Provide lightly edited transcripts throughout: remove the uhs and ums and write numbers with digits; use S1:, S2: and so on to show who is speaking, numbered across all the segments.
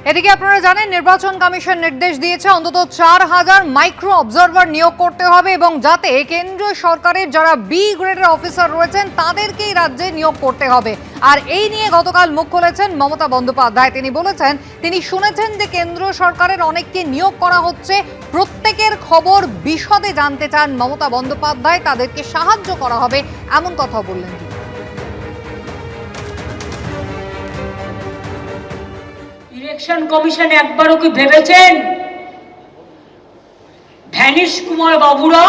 S1: এদিকে আপনারা জানেন নির্বাচন কমিশন নির্দেশ দিয়েছে অন্তত 4000 মাইক্রো অবজারভার নিয়োগ করতে হবে এবং যাতে কেন্দ্রীয় সরকারের যারা বি গ্রেডের অফিসার রয়েছেন তাদেরকেই রাজ্যে নিয়োগ করতে হবে। আর এই নিয়ে গতকাল মুখ খুলেছেন মমতা বন্দ্যোপাধ্যায়। তিনি বলেছেন তিনি শুনেছেন যে কেন্দ্র সরকারের অনেককে নিয়োগ করা হচ্ছে, প্রত্যেকের খবর বিশদে জানতে চান মমতা বন্দ্যোপাধ্যায়, তাদেরকে সাহায্য করা হবে এমন কথা বললেন তিনি।
S2: ইলেকশন কমিশন একবারও কি ভেবেছেন ভ্যানিশ কুমার বাবুরা,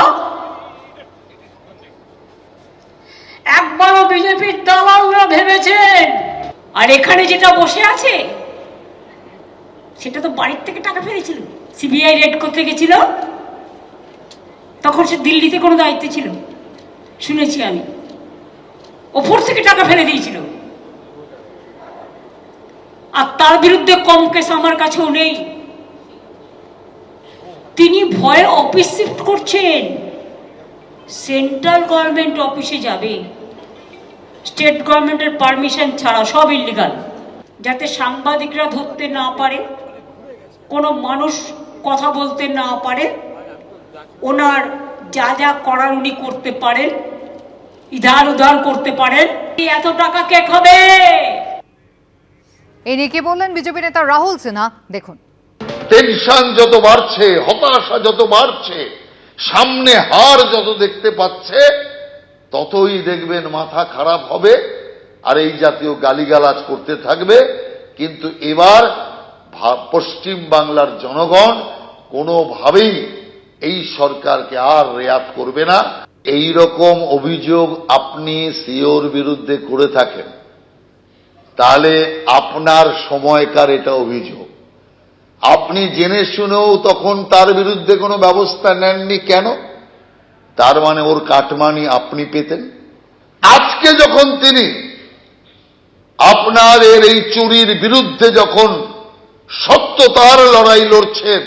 S2: একবারও বিজেপির দালালরা ভেবেছেন? আর এখানে যেটা বসে আছে সেটা তো বাড়ির থেকে টাকা ফেলেছিল, সিবিআই রেড করতে গেছিল, তখন সে দিল্লিতে কোনো দায়িত্বে ছিল শুনেছি আমি, ওপর থেকে টাকা ফেলে দিয়েছিল। আর তার বিরুদ্ধে কম কেস আমার কাছেও নেই। তিনি ভয়ে অফিস শিফট করছেন, সেন্ট্রাল গভর্নমেন্ট অফিসে যাবে স্টেট গভর্নমেন্টের পারমিশন ছাড়া, সব ইল্লিগাল, যাতে সাংবাদিকরা ধরতে না পারে, কোনো মানুষ কথা বলতে না পারে, ওনার যা যা করার উনি করতে পারেন, ইধার উধার করতে পারেন। এত টাকা কে খাবে?
S1: এই নিয়ে কি বললেন বিজেপি নেতা রাহুল সিনহা, দেখুন।
S3: টেনশন যত বাড়ছে, হতাশা যত বাড়ছে, সামনে হার যত দেখতে পাচ্ছে, ততই দেখবেন মাথা খারাপ হবে আর এই জাতীয় গালিগালাজ করতে থাকবে। কিন্তু এবার পশ্চিম বাংলার জনগণ কোনোভাবেই এই সরকারকে আর রেয়াত করবে না। এই রকম অভিযোগ আপনি সিওর বিরুদ্ধে করে থাকেন, তাহলে আপনার সময়কার এটা অভিযোগ, আপনি জেনে শুনেও তখন তার বিরুদ্ধে কোনো ব্যবস্থা নেননি কেন? তার মানে ওর কাটমানি আপনি পেতেন। আজকে যখন তিনি আপনাদের এই চুরির বিরুদ্ধে যখন সত্যতার লড়াই লড়ছেন,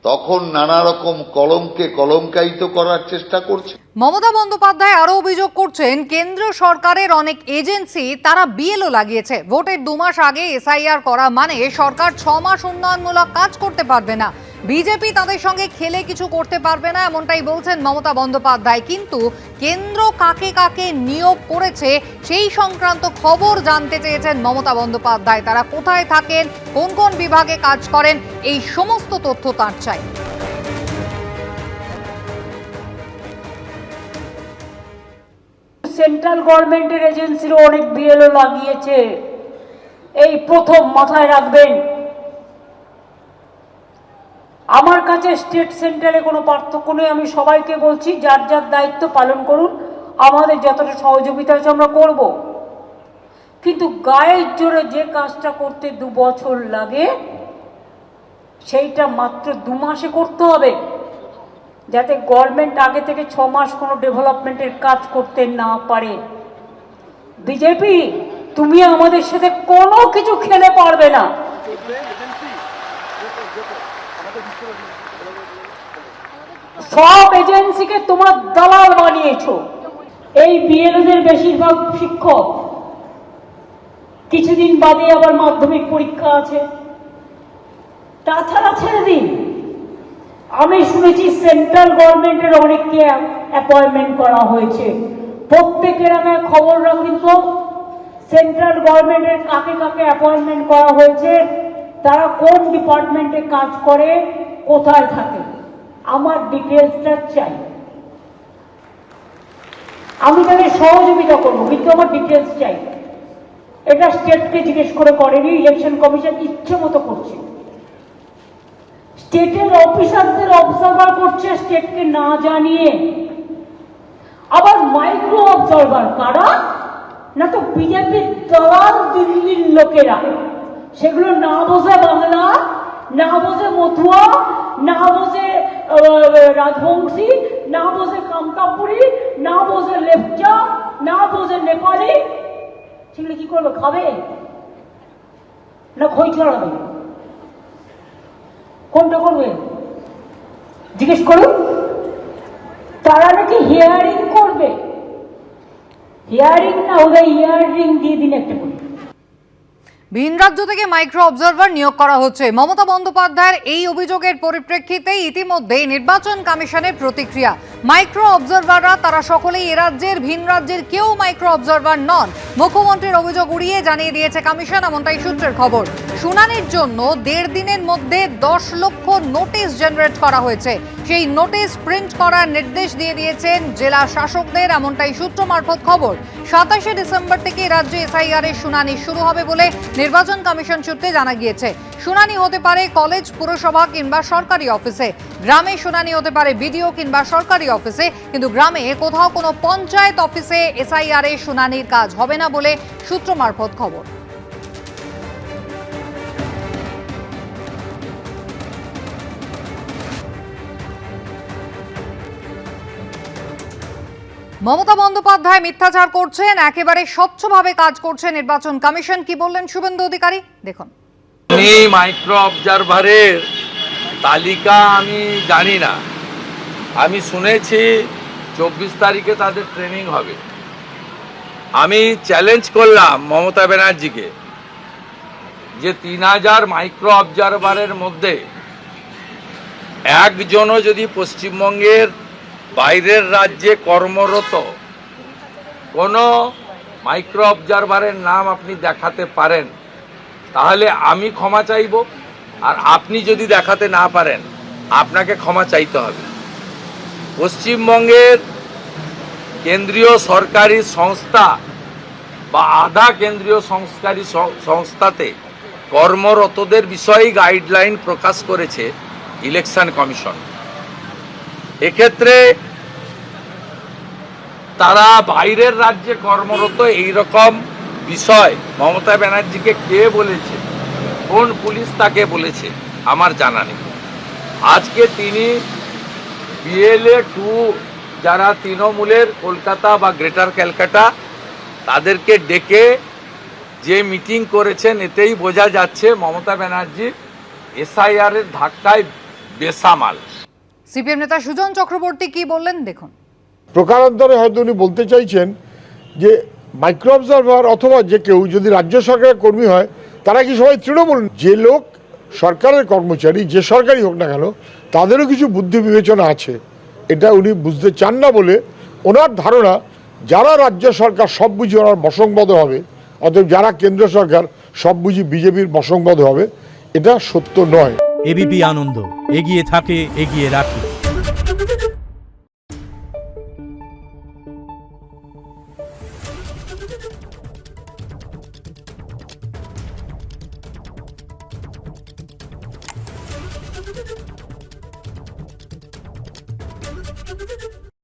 S3: তখন নানা রকম কলমকে কলঙ্কায়িত করার চেষ্টা করছে।
S1: মমতা বন্দ্যোপাধ্যায় আরো অভিযোগ করছেন কেন্দ্র সরকারের অনেক এজেন্সি তারা বিএলও লাগিয়েছে। ভোটের 2 মাস আগে এসআইআর করা মানে সরকার 6 মাস উন্নয়নমূলক কাজ করতে পারবে না, বিজেপি তাদের সঙ্গে খেলে কিছু করতে পারবে না, এমনটাই বলছেন মমতা বন্দ্যোপাধ্যায়। কিন্তু কেন্দ্র কাকে কাকে নিয়োগ করেছে সেই সংক্রান্ত খবর জানতে চেয়েছেন মমতা বন্দ্যোপাধ্যায়। তারা কোথায় থাকেন, কোন কোন বিভাগে কাজ করেন, এই সমস্ত তথ্য তার চাই।
S2: সেন্ট্রাল গভর্নমেন্টের এজেন্সিরও অনেক বিএলও লাগিয়েছে, এই প্রথম মাথায় রাখবেন। আমার কাছে স্টেট সেন্ট্রালে কোনো পার্থক্য নেই, আমি সবাইকে বলছি যার যার দায়িত্ব পালন করুন, আমাদের যতটা সহযোগিতা আছে আমরা করব। কিন্তু গায়ের জোরে যে কাজটা করতে 2 বছর লাগে সেইটা মাত্র 2 মাসে করতে হবে, যাতে গভর্নমেন্ট আগে থেকে 6 মাস কোনো ডেভেলপমেন্টের কাজ করতে না পারে। বিজেপি তুমি আমাদের সাথে কোনো কিছু খেলে পারবে না। সব এজেন্সিকে তোমার দালাল বানিয়েছো। এই বিএলওদের বেশিরভাগ শিক্ষক, কিছুদিন বাদে আবার মাধ্যমিক পরীক্ষা আছে, তাছাড়া ছেড়ে দিন। আমি শুনেছি সেন্ট্রাল গভর্নমেন্টের অনেককে অ্যাপয়েন্টমেন্ট করা হয়েছে। প্রত্যেকের আগে খবর রাখুন তো সেন্ট্রাল গভর্নমেন্টের কাকে কাকে অ্যাপয়েন্টমেন্ট করা হয়েছে, তারা কোন ডিপার্টমেন্টে কাজ করে, কোথায় থাকে, আমার ডিটেলসটা চাই। আমি তাকে সহযোগিতা করবো, কিন্তু আমার ডিটেলস চাই। এটা স্টেটকে জিজ্ঞেস করে করেনি, ইলেকশন কমিশন ইচ্ছে মতো করছে। স্টেটের অফিসারদের অবজারভার করছে স্টেটকে না জানিয়ে। আবার মাইক্রো অবজারভার কারা? না তো বিজেপির দালাল দিল্লির লোকেরা, সেগুলো না বোঝে বাংলা, না বোঝে মথুয়া, না বোঝে রাজবংশী, না বোঝে কামতাপুরি, না বোঝে লেপচা, না বোঝে নেপালি। সেগুলো কি করবে? খাবে না খই ছড়াবে? কোনটা করবে জিজ্ঞেস করুন। তারা নাকি হিয়ারিং করবে, হিয়ারিং না হলে ইয়ারিং দিয়ে দিন একটা করে।
S1: ভিন রাজ্য থেকে মাইক্রো অবজারভার নিয়োগ করা হচ্ছে। মমতা বন্দ্যোপাধ্যায়ের এই অভিযোগের পরিপ্রেক্ষিতে ইতিমধ্যে নির্বাচন কমিশনের প্রতিক্রিয়া। মাইক্রো অবজারভাররা তারা সকলেই এ রাজ্যের, ভিন রাজ্যের কেউ মাইক্রো অবজারভার নন। মুখ্যমন্ত্রীর অভিযোগ উড়িয়ে জানিয়ে দিয়েছে কমিশন, এমনটাই সূত্রের খবর। শুনানির জন্য 1.5 দিনের মধ্যে 10 লক্ষ নোটিশ জেনারেট করা হয়েছে। সেই নোটিশ প্রিন্ট করার নির্দেশ দিয়ে দিয়েছেন জেলা শাসকদের, এমনটাই সূত্র মারফত খবর। 27 ডিসেম্বর থেকে রাজ্যে এসআইআর এর শুনানি শুরু হবে বলে নির্বাচন কমিশন সূত্রে জানা গিয়েছে। শুনানি হতে পারে কলেজ, পুরসভা কিংবা সরকারি অফিসে। গ্রামে শুনানি হতে পারে বিডিও কিংবা সরকারি অফিসে, কিন্তু গ্রামে কোথাও কোনো পঞ্চায়েত অফিসে এসআইআর এর শুনানির কাজ হবে না বলে সূত্র মারফত খবর। মমতা বন্দ্যোপাধ্যায় মিথ্যাচার করছেন, একেবারে স্বচ্ছভাবে কাজ করছে নির্বাচন কমিশন। কি বললেন শুভেন্দু অধিকারী, দেখুন।
S4: আমি মাইক্রো অবজারভারের তালিকা আমি জানি না, আমি শুনেছি 24 তারিখে তাদের ট্রেনিং হবে। আমি চ্যালেঞ্জ করলাম মমতা ব্যানার্জিকে যে 3000 মাইক্রো অবজারভারের মধ্যে একজনও যদি পশ্চিমবঙ্গের বাইরের রাজ্যে কর্মরত কোনো মাইক্রো অবজারভারের নাম আপনি দেখাতে পারেন তাহলে আমি ক্ষমা চাইব, আর আপনি যদি দেখাতে না পারেন আপনাকে ক্ষমা চাইতে হবে। পশ্চিমবঙ্গের কেন্দ্রীয় সরকারি সংস্থা বা আধা কেন্দ্রীয় সরকারি সংস্থাতে কর্মরতদের বিষয়ে গাইডলাইন প্রকাশ করেছে ইলেকশন কমিশন। এক্ষেত্রে তারা বাইরের রাজ্যে কর্মরত এই রকম বিষয় মমতা ব্যানার্জিকে কে বলেছে, কোন পুলিশ তাকে বলেছে আমার জানা নেই। আজকে তিনি বিএলএ 2 যারা তৃণমূলের কলকাতা বা গ্রেটার ক্যালকাটা তাদেরকে ডেকে যে মিটিং করেছেন, এতেই বোঝা যাচ্ছে মমতা ব্যানার্জি এসআইআর এর ধাক্কায় বেসামাল।
S1: সিপিএম নেতা সুজন চক্রবর্তী কি বললেন, দেখুন।
S5: প্রকারান্তরে হয়তো উনি বলতে চাইছেন যে মাইক্রো অবজারভার অথবা যে কেউ যদি রাজ্য সরকারের কর্মী হয় তারা কি সবাই তৃণমূল? যে লোক সরকারের কর্মচারী, যে সরকারই হোক না কেন, তাদেরও কিছু বুদ্ধি বিবেচনা আছে। এটা উনি বুঝতে চান না বলে ওনার ধারণা যারা রাজ্য সরকার সব বুঝি ওনার বসংবদ হবে, অতএব যারা কেন্দ্র সরকার সব বুঝি বিজেপির বসংবদ হবে, এটা সত্য নয়।
S6: এবিপি আনন্দ, এগিয়ে থাকে, এগিয়ে রাখে।